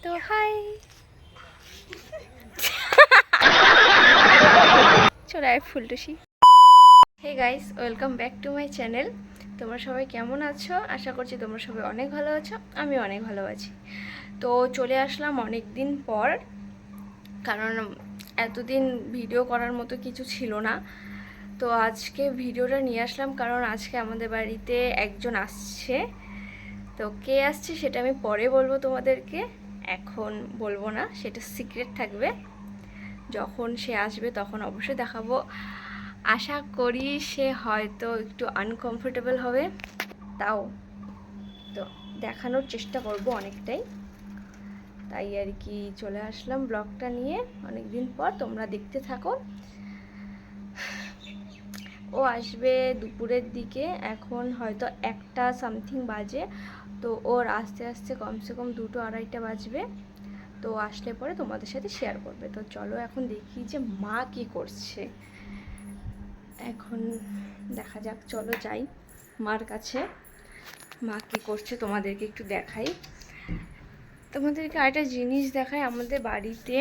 তো হাই চলে আয় ফুলটুসি। Hey guys, welcome back to my channel. তোমরা সবাই কেমন আছো? আশা করছি তোমরা সবাই অনেক ভালো আছো, আমি অনেক ভালো আছি। তো চলে আসলাম অনেক দিন পর, কারণ এতদিন ভিডিও করার মতো কিছু ছিল না। তো আজকে ভিডিওটা নিয়ে আসলাম কারণ আজকে আমাদের বাড়িতে একজন আসছে। তো কে আসছে সেটা আমি পরে বলবো তোমাদেরকে, এখন বলবো না, সেটা সিক্রেট থাকবে। যখন সে আসবে তখন অবশ্যই দেখাবো। আশা করি সে হয়তো একটু আনকমফোর্টেবল হবে, তাও তো দেখানোর চেষ্টা করব অনেকটাই। তাই আর কি চলে আসলাম ব্লগটা নিয়ে অনেক দিন পর, তোমরা দেখতে থাকো। ও আসবে দুপুরের দিকে, এখন হয়তো 1টা সামথিং বাজে। তো ওর আস্তে আস্তে কমসে কম 2টো 2:30টা বাজবে। তো আসলে পরে তোমাদের সাথে শেয়ার করবে। তো চলো এখন দেখি যে মা কি করছে। এখন দেখা যাক, চলো যাই মার কাছে। মা কি করছে তোমাদেরকে একটু দেখাই। তোমাদেরকে আরেকটা জিনিস দেখাই, আমাদের বাড়িতে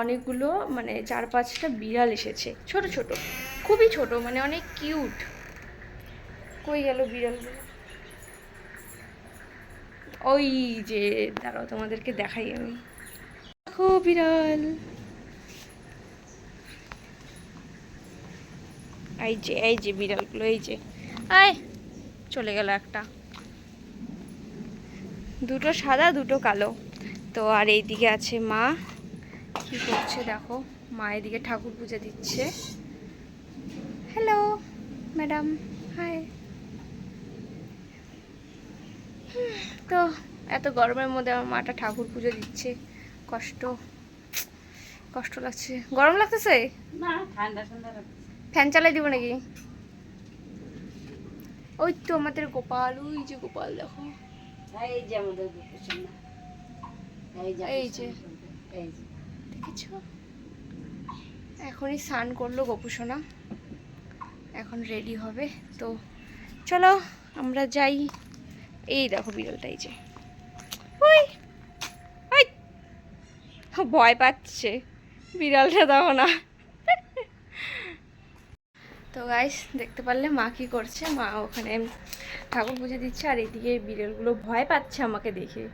অনেকগুলো মানে 4-5টা বিড়াল এসেছে, ছোট ছোট, খুবই ছোট, মানে অনেক কিউট। কই গেল বিড়ালগুলো? ওই যে, দাঁড়াও তোমাদেরকে দেখাই আমি। দেখো বিড়াল, এই যে বিড়ালগুলো, এই যে আয়, চলে গেল একটা। 2টো সাদা 2টো কালো। তো আর এইদিকে আছে মা, কি করছে দেখো। মা এদিকে ঠাকুর পূজা দিচ্ছে। Hello madam, hi. তো এত গরমের মধ্যে আমার মাটা ঠাকুর পুজো দিচ্ছে, কষ্ট কষ্ট লাগছে। গরম লাগতেছে না, ঠান্ডা ঠান্ডা লাগছে। ফ্যান চালাই দিব নাকি? ওই তো আমাদের গোপাল, ওই যে গোপাল দেখো, এই যে আমাদের গোপুসোনা, এই যে এই যে দেখেছো, এখনই স্নান করলো গোপুসোনা, এখন রেডি হবে। তো চলো আমরা যাই। এই দেখো বিড়ালটা, এই যে ওই ওই, ভয় পাচ্ছে বিড়ালটা, দেখো না। তো গাইস দেখতে পারলে মা কি করছে। মা ওখানে ঠাকুর পুজো দিচ্ছে, আর এদিকে বিড়ালগুলো ভয় পাচ্ছে আমাকে দেখে,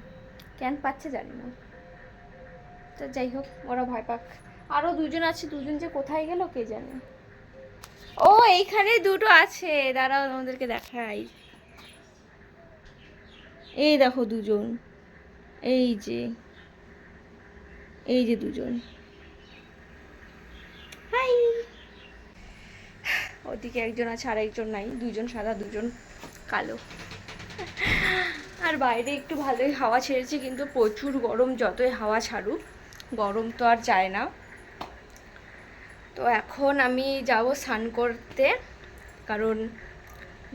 কেন পাচ্ছে জানি না। তো যাই হোক, ওরা ভয় পাক। আরও 2জন আছে, 2জন যে কোথায় গেল কে জানে। ও এইখানে 2টো আছে, দাঁড়াও আমাদেরকে দেখাই। এই দেখো 2জন, এই যে, এই যে 2জন, হাই। ওদিকে একজন আছে আর একজন নাই, 2জন সাদা 2জন কালো। আর বাইরে একটু ভালোই হাওয়া ছেড়েছে, কিন্তু প্রচুর গরম, যতই হাওয়া ছাড়ুক গরম তো আর যায় না। তো এখন আমি যাব স্নান করতে, কারণ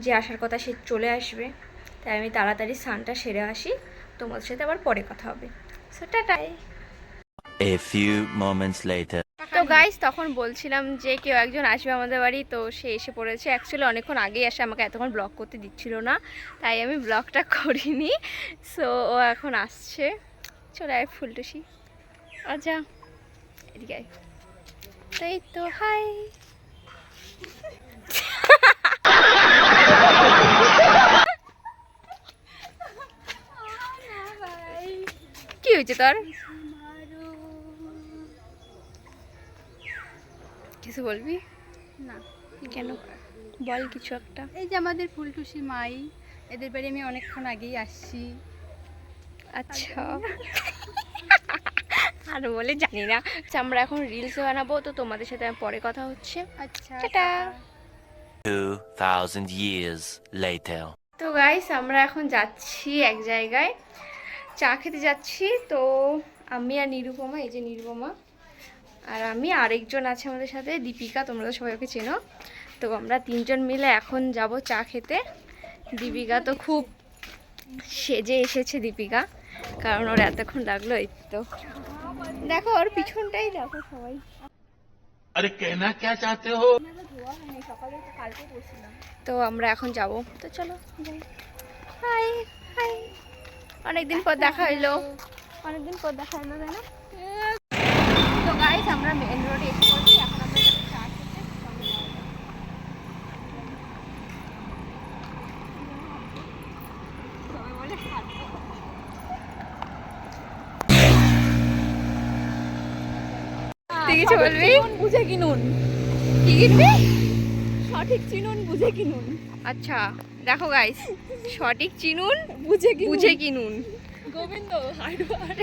যে আসার কথা সে চলে আসবে। তাই আমি তাড়াতাড়ি স্নানটা সেরে আসি, তোমাদের সাথে আবার পরে কথা হবে। সো টাটাই। A few moments later. তো গাইস, তখন বলছিলাম যে কেউ একজন আসবে আমাদের বাড়ি, তো সে এসে পড়েছে। অ্যাকচুয়ালি অনেকক্ষণ আগেই আসে, আমাকে এতক্ষণ ব্লগ করতে দিচ্ছিল না, তাই আমি ব্লগটা করিনি। সো ও এখন আসছে, চলে আয় ফুলটুসি, আচ্ছা এদিকে আয়। তাই তো হাই। কি হয়েছে তোর? কিছু বলবি না? কেন, বল কিছু একটা। এই যে আমাদের ফুলটুসি মাই, এদের বাড়ি আমি অনেকক্ষণ আগেই আসছি। আচ্ছা, আর বলে জানি না। আচ্ছা, আমরা এখন রিলস বানাবো, তো তোমাদের সাথে পরে কথা হচ্ছে। আচ্ছা, টাটা। 2000 years later. তো গাইস, আমরা এখন যাচ্ছি এক জায়গায়, চা খেতে যাচ্ছি। তো আমি আর নিরুপমা, এই যে নিরুপমা, আর আমি আরেকজন আছে আমাদের সাথে, দীপিকা, তোমরা তো সবাই ওকে চেনো। তো আমরা 3জন মিলে এখন যাব চা খেতে। দীপিকা তো খুব সেজে এসেছে দীপিকা, কারণ ওর এতক্ষণ লাগলো। এই তো দেখো ওর পিছনটাই দেখো সবাই। अरे कहना क्या चाहते हो? তো আমরা এখন যাব, তো চলো যাই। হাই হাই, অনেকদিন পর দেখা হইলো। অনেকদিন পর দেখা হলো, তাই না? তো গাইস আমরা মেন রোডে এসে পড়ছি, এখন আমরা যাবো চা খেতে। সবাই বলে খাদ্য। তুই কিছু বলবি? বুঝে কিনুন, কি কিনবি? সঠিক চিনুন, বুঝে কিনুন। আচ্ছা দেখো গাইস, সঠিক চিনুন, বুঝে কিনুন। বুঝে কিনুন। গোবিন্দ হার্ডওয়ার।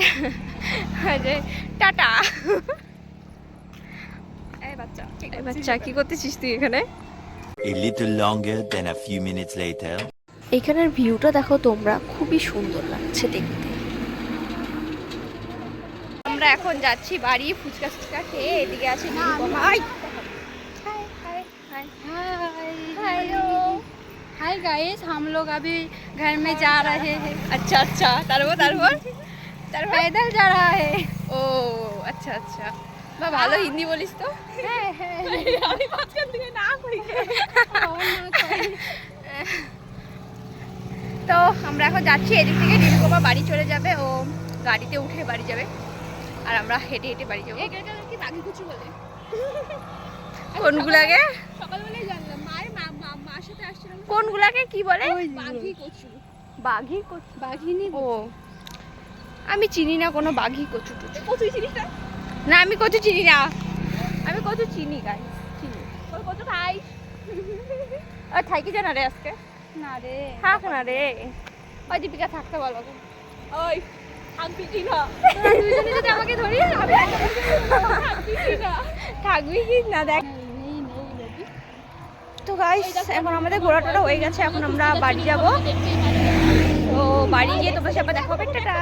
আরে টাটা। এই বাচ্চা, এই বাচ্চা কি করতেছিস তুই এখানে? A little longer than a few minutes later. এখানের ভিউটা দেখো তোমরা, খুবই সুন্দর লাগছে দেখতে। আমরা এখন যাচ্ছি বাড়ি, ফুচকা ফুচকা খেয়ে। এদিকে আছে নিরুপমা। হাই হাই হাই हाय हाय गाइस, हम लोग अभी घर में जा रहे हैं। আচ্ছা আচ্ছা, তারপর তারপর তারপর पैदल जा रहा है। ও আচ্ছা আচ্ছা, বা ভালো হিন্দি বলিস তো। আমি মাঝখান থেকে না কই। তো আমরা এখন যাচ্ছি, এদিক থেকে নিরুপমা বাড়ি চলে যাবে, ও গাড়িতে উঠে বাড়ি যাবে, আর আমরা হেঁটে হেঁটে বাড়ি যাবো। এখানকার কি বাকি কিছু বলে? কোনগুলাকে? সকালবেলায় জানলাম, মায়ের মার সাথে আসছিলাম। কোনগুলাকে কি বলে? বাঘি কচু। বাঘি কচু? বাঘিনি ও আমি চিনি না কোনো বাঘি কচু টচু। কচু চিনিস না? না আমি কচু চিনি না, আমি কচু চিনি গাই, চিনি। ওই কচু খাই আর খাই কি জানা রে আজকে? না রে। থাক না রে, ওই দীপিকা থাকতে বলো। ওই থাকবি কি না? তোরা দুইজনে যদি আমাকে ধরিস আমি থাকবি কি না? থাকবি কি না দেখ। তো গাইস এখন আমাদের ঘোরা টোরা হয়ে গেছে, এখন আমরা বাড়ি যাব। তো বাড়ি গিয়ে তোমার সাথে দেখা হবে, টাটা।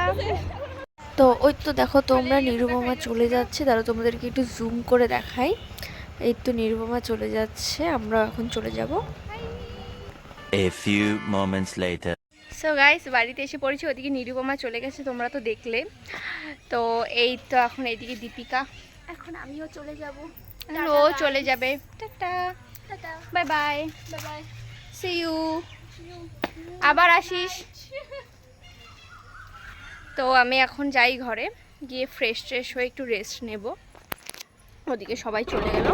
তো ওই তো দেখো তোমরা, নিরুপমা চলে যাচ্ছে, তাহলে তোমাদেরকে একটু জুম করে দেখাই। এই তো নিরুপমা চলে যাচ্ছে, আমরা এখন চলে যাব। A few moments later. So guys বাড়িতে এসে পড়েছি, ওদিকে নিরুপমা চলে গেছে, তোমরা তো দেখলে। তো এই তো এখন এইদিকে দীপিকা, এখন আমিও চলে যাব, ও চলে যাবে। Tata bye bye bye bye. See you, আবার আসিস। তো আমি এখন যাই ঘরে, গিয়ে ফ্রেশ ট্রেশ হয়ে একটু রেস্ট নেব। ওদিকে সবাই চলে গেল,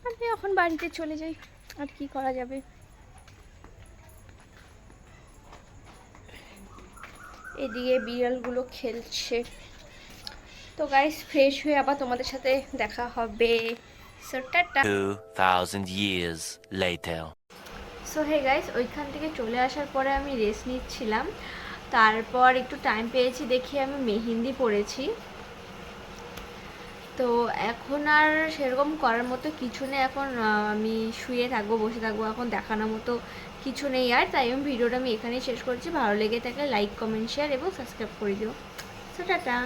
আমি এখন বাড়িতে চলে যাই, আর কি করা যাবে। এদিকে বিড়ালগুলো খেলছে। তো গাইস ফ্রেশ হয়ে আবার তোমাদের সাথে দেখা হবে। So tata. 2,000 years later. So hey guys, ওইখান থেকে চলে আসার পরে আমি রেস্ট নিচ্ছিলাম, তারপর একটু টাইম পেয়েছি দেখি আমি মেহেন্দি পড়েছি। তো এখন আর সেরকম করার মতো কিছু নেই, এখন আমি শুয়ে থাকবো, বসে থাকবো, এখন দেখানোর মতো কিছু নেই আর। তাই আমি ভিডিওটা এখানেই শেষ করছি। ভালো লেগে থাকলে লাইক কমেন্ট শেয়ার এবং সাবস্ক্রাইব করে দিও। So tata.